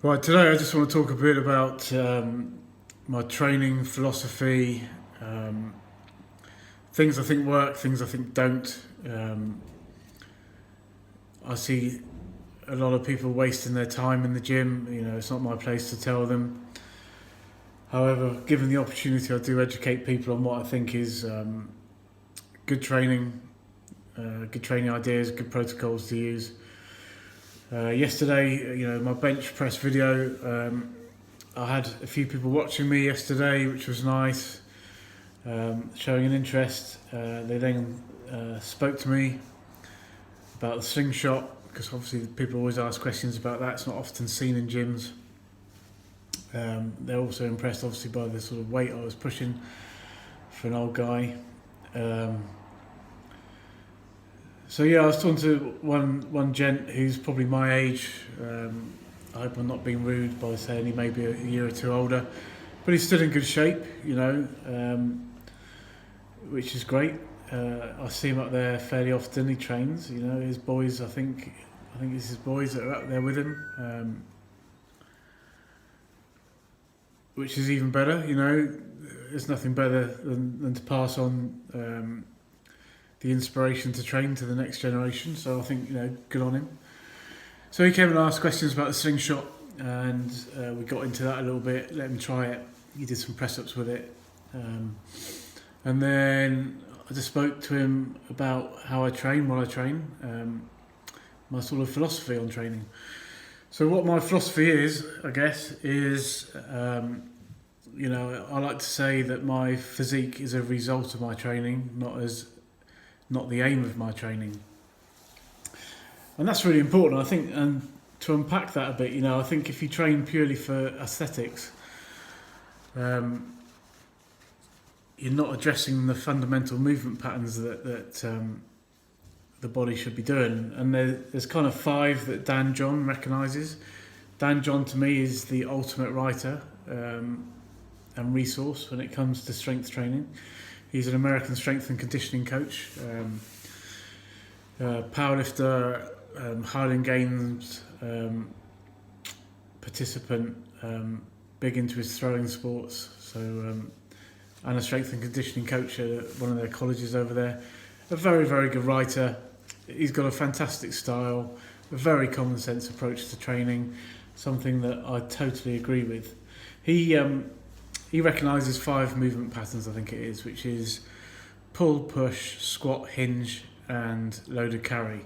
Right, today I just want to talk a bit about my training philosophy, um, things I think work, things I think don't. I see a lot of people wasting their time in the gym. It's not my place to tell them. However, given the opportunity, I do educate people on what I think is good training, good training ideas, good protocols to use. Yesterday, my bench press video, I had a few people watching me yesterday, which was nice, showing an interest. They then spoke to me about the slingshot, because obviously people always ask questions about that. It's not often seen in gyms. They're also impressed, obviously, by the sort of weight I was pushing for an old guy. So yeah, I was talking to one gent who's probably my age. I hope I'm not being rude by saying he may be a year or two older, but he's still in good shape, which is great. I see him up there fairly often. He trains, his boys. I think it's his boys that are up there with him, which is even better. There's nothing better than to pass on the inspiration to train to the next generation. So I think, good on him. So he came and asked questions about the slingshot, and we got into that a little bit, let him try it. He did some press-ups with it. And then I just spoke to him about how I train, what I train, my sort of philosophy on training. So what my philosophy is, I guess, is, I like to say that my physique is a result of my training, not the aim of my training. And that's really important, I think. And to unpack that a bit, I think if you train purely for aesthetics, you're not addressing the fundamental movement patterns that the body should be doing. And there's kind of 5 that Dan John recognises. Dan John, to me, is the ultimate writer and resource when it comes to strength training. He's an American strength and conditioning coach, powerlifter, Highland Games participant, big into his throwing sports. So, and a strength and conditioning coach at one of their colleges over there. A very, very good writer. He's got a fantastic style, a very common sense approach to training, something that I totally agree with. He recognises 5 movement patterns, I think it is, which is pull, push, squat, hinge, and loaded carry.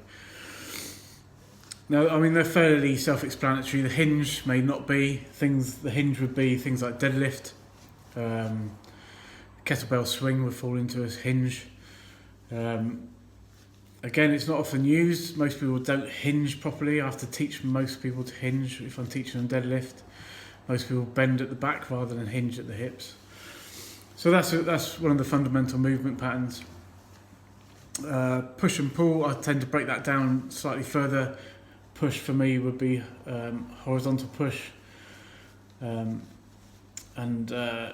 Now, I mean, they're fairly self-explanatory. The hinge may not be. The hinge would be things like deadlift, kettlebell swing would fall into a hinge. Again, it's not often used. Most people don't hinge properly. I have to teach most people to hinge if I'm teaching them deadlift. Most people bend at the back rather than hinge at the hips. So that's one of the fundamental movement patterns. Push and pull, I tend to break that down slightly further. Push for me would be horizontal push, and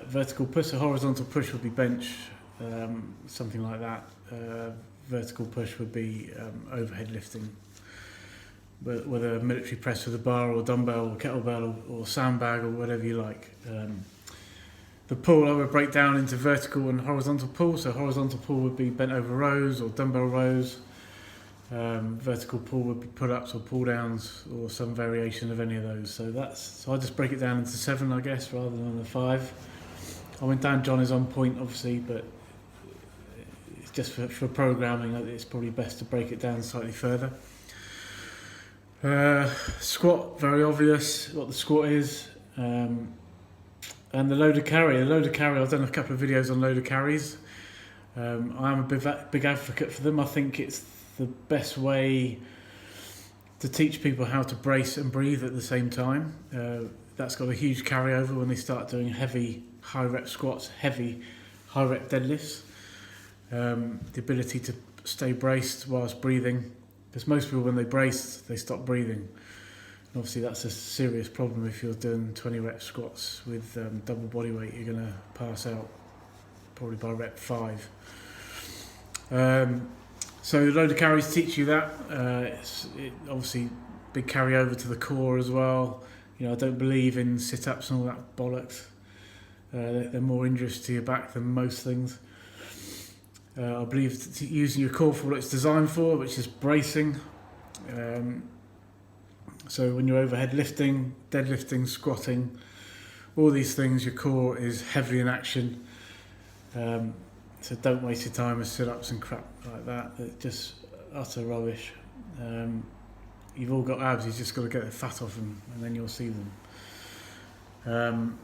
vertical push. So horizontal push would be bench, something like that. Vertical push would be overhead lifting, whether military press with a bar or dumbbell or kettlebell or sandbag or whatever you like. The pull I would break down into vertical and horizontal pull. So horizontal pull would be bent over rows or dumbbell rows. Vertical pull would be pull-ups or pull-downs or some variation of any of those. So I just break it down into 7, I guess, rather than the 5. I mean, Dan John is on point, obviously, but it's just for programming. It's probably best to break it down slightly further. Squat, very obvious what the squat is. And the loaded carry. I've done a couple of videos on loaded carries. I am a big advocate for them. I think it's the best way to teach people how to brace and breathe at the same time. That's got a huge carryover when they start doing heavy, high rep squats, heavy, high rep deadlifts. The ability to stay braced whilst breathing. Because most people, when they brace, they stop breathing. And obviously, that's a serious problem if you're doing 20 rep squats with double body weight. You're going to pass out probably by rep 5. So loaded carries teach you that. It obviously big carry over to the core as well. You know, I don't believe in sit-ups and all that bollocks. They're more injurious to your back than most things. I believe using your core for what it's designed for, which is bracing. So when you're overhead lifting, deadlifting, squatting, all these things, your core is heavily in action. So don't waste your time with sit-ups and crap like that. It's just utter rubbish. You've all got abs, you've just got to get the fat off them, and then you'll see them.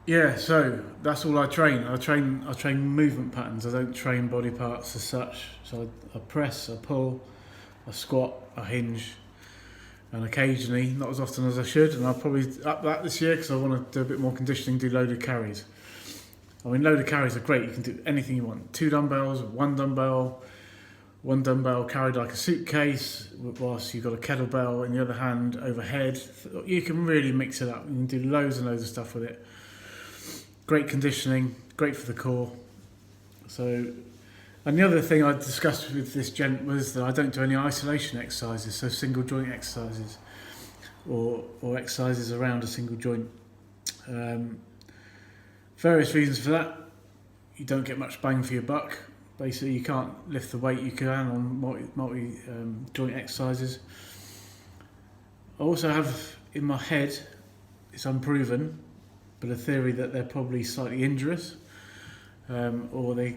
Yeah, so that's all I train. I train movement patterns. I don't train body parts as such. So I press, I pull, I squat, I hinge, and occasionally, not as often as I should, and I'll probably up that this year because I want to do a bit more conditioning, do loaded carries. I mean, loaded carries are great. You can do anything you want. 2 dumbbells, 1 dumbbell, 1 dumbbell carried like a suitcase, whilst you've got a kettlebell in the other hand overhead. You can really mix it up. You can do loads and loads of stuff with it. Great conditioning, great for the core. So, and the other thing I discussed with this gent was that I don't do any isolation exercises, so single joint exercises, or exercises around a single joint. Various reasons for that. You don't get much bang for your buck. Basically, you can't lift the weight you can on multi joint exercises. I also have in my head, it's unproven, but a theory that they're probably slightly injurious, or there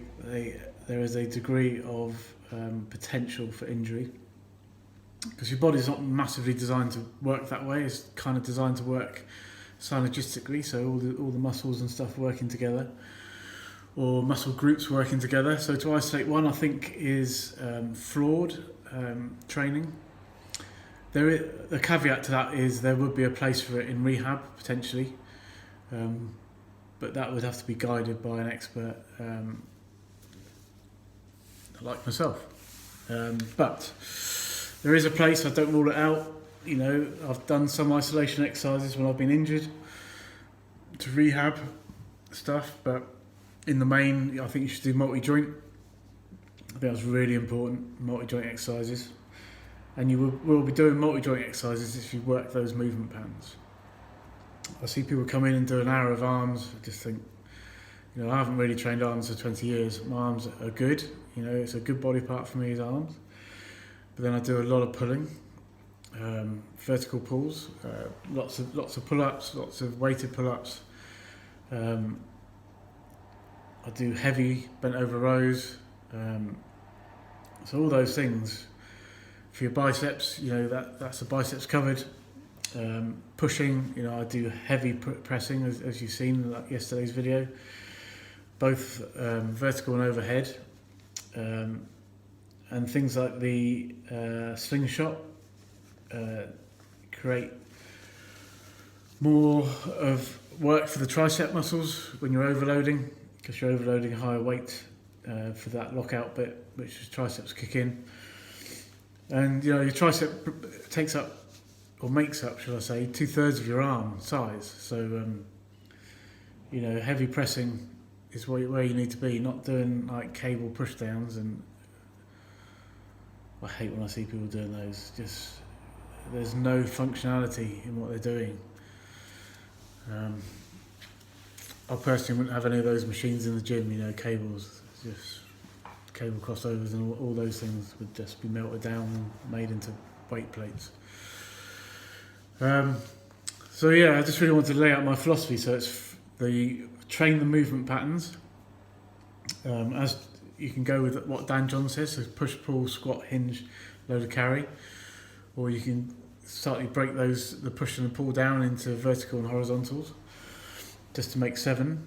is a degree of potential for injury, because your body's not massively designed to work that way. It's kind of designed to work synergistically, so all the muscles and stuff working together, or muscle groups working together. So to isolate one, I think, is flawed training. The caveat to that is there would be a place for it in rehab potentially. But that would have to be guided by an expert like myself. But there is a place, I don't rule it out. You know, I've done some isolation exercises when I've been injured to rehab stuff, but in the main, I think you should do multi-joint. I think that's really important, multi-joint exercises. And you will be doing multi-joint exercises if you work those movement patterns. I see people come in and do an hour of arms. I just think, you know, I haven't really trained arms for 20 years. My arms are good. You know, it's a good body part for me is arms. But then I do a lot of pulling, vertical pulls, lots of pull-ups, lots of weighted pull-ups. I do heavy bent over rows. So all those things for your biceps. You know, that's the biceps covered. Pushing, you know, I do heavy pressing as you've seen in like yesterday's video, both vertical and overhead, and things like the slingshot create more of work for the tricep muscles when you're overloading, because you're overloading a higher weight for that lockout bit, which is triceps kick in, and you know your tricep takes up, or makes up, should I say, 2/3 of your arm size. So, you know, heavy pressing is where you need to be, not doing like cable push downs. And I hate when I see people doing those. Just, there's no functionality in what they're doing. I personally wouldn't have any of those machines in the gym, you know, cables, just cable crossovers and all those things would just be melted down and made into weight plates. So yeah, I just really want to lay out my philosophy. So it's train the movement patterns. As you can go with what Dan John says, so push, pull, squat, hinge, loaded carry, or you can slightly break the push and pull down into vertical and horizontals, just to make 7.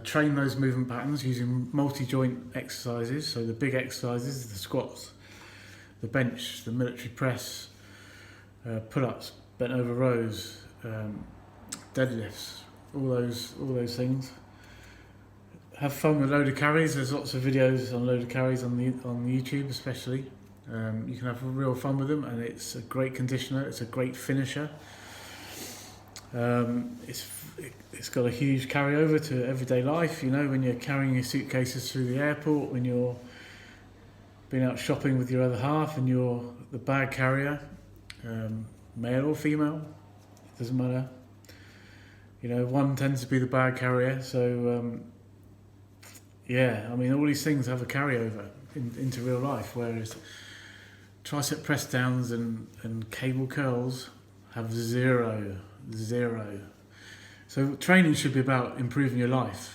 Train those movement patterns using multi-joint exercises. So the big exercises, the squats, the bench, the military press, pull-ups, bent over rows, deadlifts, all those things. Have fun with loaded carries. There's lots of videos on loaded carries on YouTube, especially. You can have real fun with them, and it's a great conditioner. It's a great finisher. It's got a huge carryover to everyday life. You know, when you're carrying your suitcases through the airport, when you're being out shopping with your other half, and you're the bag carrier. male or female, it doesn't matter. You know, one tends to be the bad carrier, so yeah, I mean, all these things have a carryover into real life, whereas tricep press downs and cable curls have zero. So training should be about improving your life,